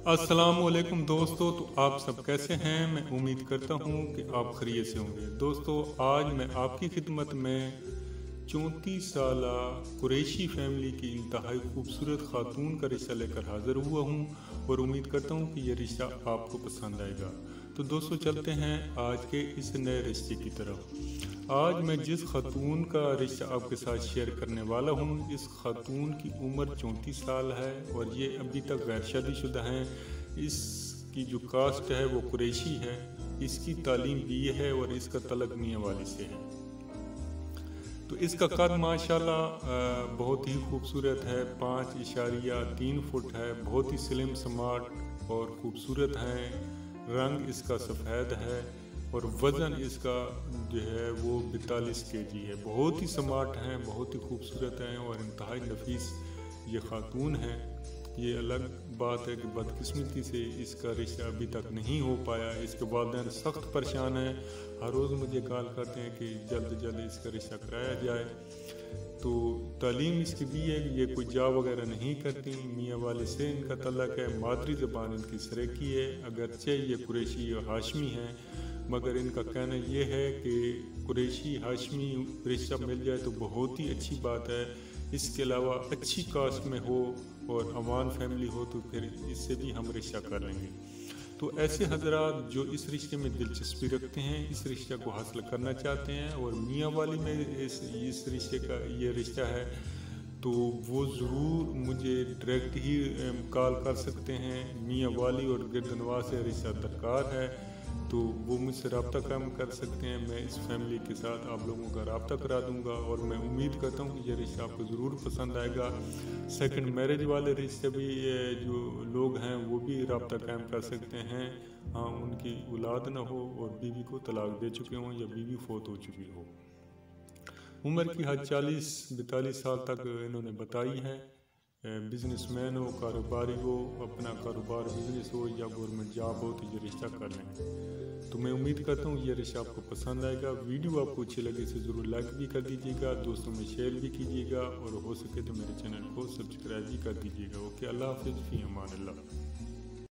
السلام علیکم دوستو، تو آپ سب کیسے ہیں؟ میں امید کرتا ہوں کہ آپ خیریت سے ہوں گے۔ دوستو، آج میں آپ کی خدمت میں 34 سالہ قریشی فیملی کی انتہائی خوبصورت خاتون کا رشتہ لے کر حاضر ہوا ہوں اور امید کرتا ہوں کہ یہ رشتہ آپ کو پسند آئے گا۔ تو دوستو، چلتے ہیں آج کے اس نئے رشتے کی طرف۔ آج میں جس خاتون کا رشتہ آپ کے ساتھ شیئر کرنے والا ہوں، اس خاتون کی عمر 34 سال ہے اور یہ ابھی تک غیر شادی شدہ ہیں۔ اس کی جو کاسٹ ہے وہ قریشی ہے، اس کی تعلیم BA ہے اور اس کا تعلق میاں والی سے ہے۔ تو اس کا قد ماشاءاللہ بہت ہی خوبصورت ہے، 5.3 فٹ ہے، بہت ہی سلم سمارٹ اور خوبصورت ہے۔ رنگ اس کا سفید ہے اور وزن اس کا جو ہے وہ 42 kg ہے۔ بہت ہی سمارٹ ہیں، بہت ہی خوبصورت ہیں اور انتہائی نفیس یہ خاتون ہے۔ یہ الگ بات ہے کہ بدقسمتی سے اس کا رشتہ ابھی تک نہیں ہو پایا۔ اس کے والدین سخت پریشان ہیں، ہر روز مجھے کال کرتے ہیں کہ جلد جلد اس کا رشتہ کرایا جائے۔ تو تعلیم اس کی بھی ہے، یہ کوئی جاب وغیرہ نہیں کرتی، میاں والے سے ان کا تعلق ہے، مادری زبان ان کی سریکی ہے، اگرچہ یہ قریشی اور ہاشمی ہیں، مگر ان کا کہنا یہ ہے کہ قریشی ہاشمی رشتہ مل جائے تو بہت ہی اچھی بات ہے۔ اس کے علاوہ اچھی کاسٹ میں ہو اور عوام فیملی ہو تو پھر اس سے بھی ہم رشتہ کر لیں گے۔ تو ایسے حضرات جو اس رشتے میں دلچسپی رکھتے ہیں، اس رشتہ کو حاصل کرنا چاہتے ہیں اور میاں والی میں اس رشتے کا یہ رشتہ ہے، تو وہ ضرور مجھے ڈائریکٹ ہی کال کر سکتے ہیں۔ میاں والی اور گردنواز سے رشتہ درکار ہے تو وہ مجھ سے رابطہ قائم کر سکتے ہیں۔ میں اس فیملی کے ساتھ آپ لوگوں کا رابطہ کرا دوں گا اور میں امید کرتا ہوں کہ یہ رشتہ آپ کو ضرور پسند آئے گا۔ سیکنڈ میرج والے رشتے بھی جو لوگ ہیں وہ بھی رابطہ قائم کر سکتے ہیں، ہاں ان کی اولاد نہ ہو اور بیوی کو طلاق دے چکے ہوں یا بیوی فوت ہو چکی ہو۔ عمر کی حد 40-42 سال تک انہوں نے بتائی ہے۔ بزنس مین ہو، کاروباری ہو، اپنا کاروبار بزنس ہو یا گورنمنٹ جاب ہو تو یہ رشتہ کر لیں گے۔ تو میں امید کرتا ہوں یہ رشتہ آپ کو پسند آئے گا۔ ویڈیو آپ کو اچھی لگے اسے ضرور لائک بھی کر دیجیے گا، دوستوں میں شیئر بھی کیجیے گا اور ہو سکے تو میرے چینل کو سبسکرائب بھی کر دیجیے گا۔ اوکے، اللہ حافظ، فی امان اللہ۔